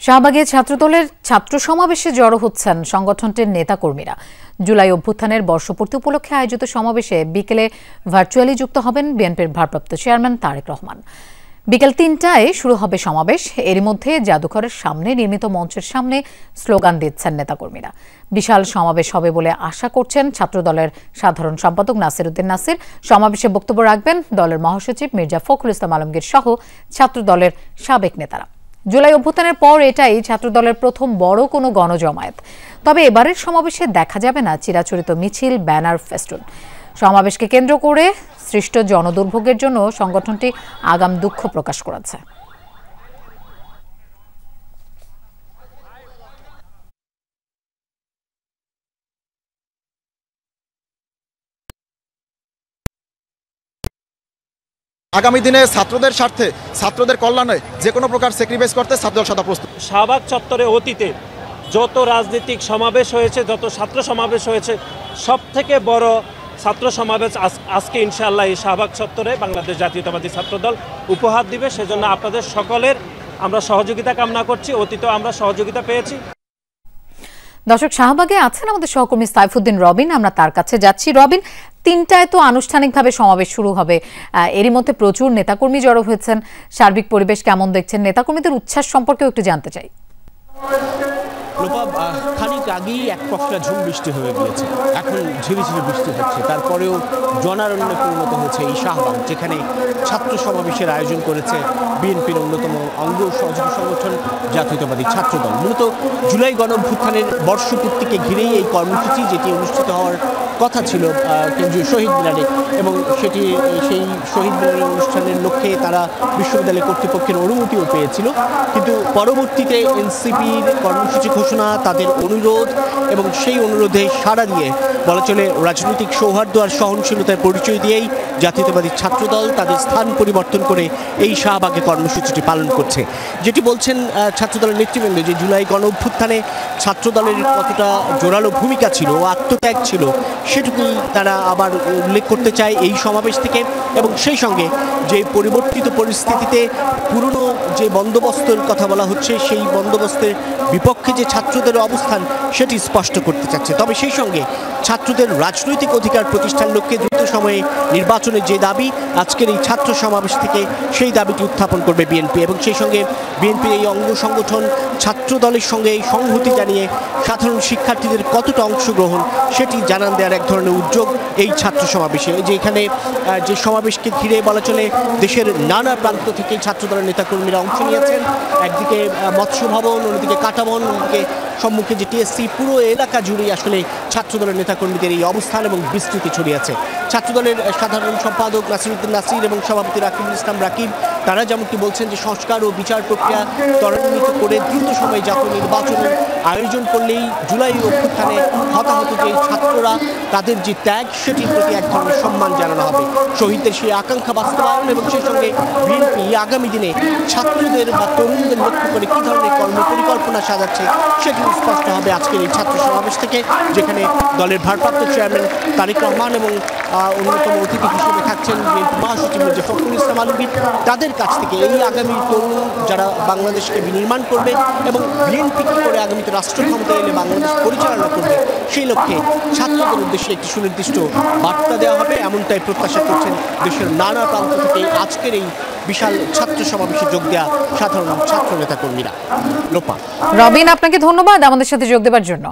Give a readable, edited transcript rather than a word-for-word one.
শাহবাগে ছাত্রদলের ছাত্র সমাবেশে জড়ো হচ্ছেন সংগঠনটির নেতাকর্মীরা। জুলাই অভ্যুত্থানের বর্ষপূর্তি উপলক্ষে আয়োজিত সমাবেশে বিকেলে ভার্চুয়ালি যুক্ত হবেন বিএনপির ভারপ্রাপ্ত চেয়ারম্যান তারেক রহমান। বিকেল ৩টায় শুরু হবে সমাবেশ। এরই মধ্যে জাদুঘরের সামনে নির্মিত মঞ্চের সামনে স্লোগান দিচ্ছেন নেতাকর্মীরা। বিশাল সমাবেশ হবে বলে আশা করছেন ছাত্রদলের সাধারণ সম্পাদক নাসির উদ্দিন নাসির। সমাবেশে বক্তব্য রাখবেন দলের মহাসচিব মির্জা ফখরুল ইসলাম আলমগীর সহ ছাত্রদলের সাবেক নেতারা। জুলাই অভ্যুত্থানের পর এটাই ছাত্রদলের প্রথম বড় কোনো গণজমায়েত। তবে এবারের সমাবেশে দেখা যাবে না চিরাচরিত মিছিল, ব্যানার, ফেস্টুন। সমাবেশকে কেন্দ্র করে সৃষ্ট জনদুর্ভোগের জন্য সংগঠনটি আগাম দুঃখ প্রকাশ করেছে। আগামী দিনে ছাত্রদের স্বার্থে, ছাত্রদের কল্যাণে যে কোনো প্রকার স্যাক্রিফাইস করতে ছাত্রদল সদা প্রস্তুত। শাহবাগ চত্বরে অতীতে যত রাজনৈতিক সমাবেশ হয়েছে, যত ছাত্র সমাবেশ হয়েছে, সব থেকে বড় ছাত্র সমাবেশ আজকে ইনশাআল্লাহ এই শাহবাগ চত্বরে বাংলাদেশ জাতীয়তাবাদী ছাত্রদল উপহার দিবে। সেজন্য আপনাদের সকলের আমরা সহযোগিতা কামনা করছি। অতীতে আমরা সহযোগিতা পেয়েছি। দর্শক, শাহবাগে আছেন আমাদের সহকর্মী সাইফুদ্দিন রবিন, আমরা তার কাছে যাচ্ছি। রবিন, ৩টায় তো আনুষ্ঠানিকভাবে সমাবেশ শুরু হবে, এরই মধ্যে প্রচুর নেতাকর্মী জড়ো হয়েছেন। সার্বিক পরিবেশ কেমন দেখছেন? নেতাকর্মীদের উচ্ছ্বাস সম্পর্কেও একটু জানতে চাই। খানিক আগেই এক পশলা ঝুম বৃষ্টি হয়ে গিয়েছে, এখন ঝিরিঝিরি বৃষ্টি হচ্ছে। তারপরেও জনারণ্যে পরিণত হয়েছে এই শাহবাগ, যেখানে ছাত্র সমাবেশের আয়োজন করেছে বিএনপির অন্যতম অঙ্গ সহযোগী সংগঠন জাতীয়তাবাদী ছাত্রদল। মূলত জুলাই গণঅভ্যুত্থানের বর্ষপূর্তিকে ঘিরেই এই কর্মসূচি, যেটি অনুষ্ঠিত হওয়ার কথা ছিল কেন্দ্রীয় শহীদ মিনারে, এবং সেই শহীদ মিনারের অনুষ্ঠানের লক্ষ্যে তারা বিশ্ববিদ্যালয় কর্তৃপক্ষের অনুমতিও পেয়েছিল। কিন্তু পরবর্তীতে এনসিপির কর্মসূচি ঘোষণা, তাদের অনুরোধ এবং সেই অনুরোধে সাড়া দিয়ে বলা চলে রাজনৈতিক সৌহার্দ্য আর সহনশীলতার পরিচয় দিয়েই জাতীয়তাবাদী ছাত্রদল তাদের স্থান পরিবর্তন করে এই শাহবাগে কর্মসূচিটি পালন করছে। যেটি বলছেন ছাত্রদলের নেতৃবৃন্দ, যে জুলাই গণঅভ্যুত্থানে ছাত্রদলের কতটা জোরালো ভূমিকা ছিল ও আত্মত্যাগ ছিল, সেটুকুই তারা আবার উল্লেখ করতে চায় এই সমাবেশ থেকে। এবং সেই সঙ্গে যে পরিবর্তিত পরিস্থিতিতে পুরনো যে বন্দোবস্তের কথা বলা হচ্ছে, সেই বন্দোবস্তের বিপক্ষে যে ছাত্রদের অবস্থান, সেটি স্পষ্ট করতে চাচ্ছে। তবে সেই সঙ্গে ছাত্রদের রাজনৈতিক অধিকার প্রতিষ্ঠার লক্ষ্যে দ্রুত সময়ে নির্বাচনের যে দাবি, আজকের এই ছাত্র সমাবেশ থেকে সেই দাবিটি উত্থাপন করবে বিএনপি। এবং সেই সঙ্গে বিএনপির এই অঙ্গ সংগঠন ছাত্রদলের সঙ্গে সংহতি জানিয়ে সাধারণ শিক্ষার্থীদের কতটা অংশগ্রহণ, সেটি জানান দেওয়ার এক ধরনের উদ্যোগ এই ছাত্র সমাবেশে। যে এখানে যে সমাবেশকে ঘিরে বলা চলে দেশের নানা প্রান্ত থেকে ছাত্রদলের নেতাকর্মীরা অংশ নিয়েছেন। একদিকে মৎস্য ভবন, অন্যদিকে কাটাবন, অন্যদিকে সম্মুখে যে টিএসসি, পুরো এলাকা জুড়েই আসলে ছাত্রদলের নেতাকর্মীদের এই অবস্থান এবং বিস্তৃতি ছড়িয়ে আছে। ছাত্রদলের সাধারণ সম্পাদক নাসির উদ্দিন নাসির এবং সভাপতি রাকিবুল ইসলাম রাকিব, তারা যেমনটি বলছেন যে সংস্কার ও বিচার প্রক্রিয়া ত্বরান্বিত করে দ্রুত সময়ে জাতীয় নির্বাচনের আয়োজন করলেই জুলাই অভ্যুত্থানে হতাহত যে ছাত্ররা, তাদের যে ত্যাগ, সেটির প্রতি এক ধরনের সম্মান জানানো হবে। শহীদদের সেই আকাঙ্ক্ষা বাস্তবায়ন এবং সেই সঙ্গে বিএনপি আগামী দিনে ছাত্রদের বা তরুণদের লক্ষ্য করে কী ধরনের কর্মপরিকল্পনা সাজাচ্ছে, সেটি স্পষ্ট হবে আজকের এই ছাত্র সমাবেশ থেকে, যেখানে দলের ভারপ্রাপ্ত চেয়ারম্যান তারেক রহমান এবং অন্যতম অতিথি হিসেবে থাকছেন বিএনপি মহাসচিব মির্জা ফখরুল ইসলাম আলমগীর। তাদের কাছ থেকে এই আগামী তরুণ যারা বাংলাদেশকে বিনির্মাণ করবে এবং বিএনপি কী করে আগামীতে রাষ্ট্র ক্ষমতায় এলে বাংলাদেশ পরিচালনা করবে, সেই লক্ষ্যে ছাত্রদের উদ্দেশ্যে একটি সুনির্দিষ্ট বার্তা দেওয়া হবে, এমনটাই প্রত্যাশা করছেন দেশের নানা প্রান্ত থেকে আজকের এই বিশাল ছাত্র সমাবেশে যোগ দেওয়া সাধারণ ছাত্র নেতাকর্মীরা। লোপা, রবিন, আপনাকে ধন্যবাদ আমাদের সাথে যোগ দেওয়ার জন্য।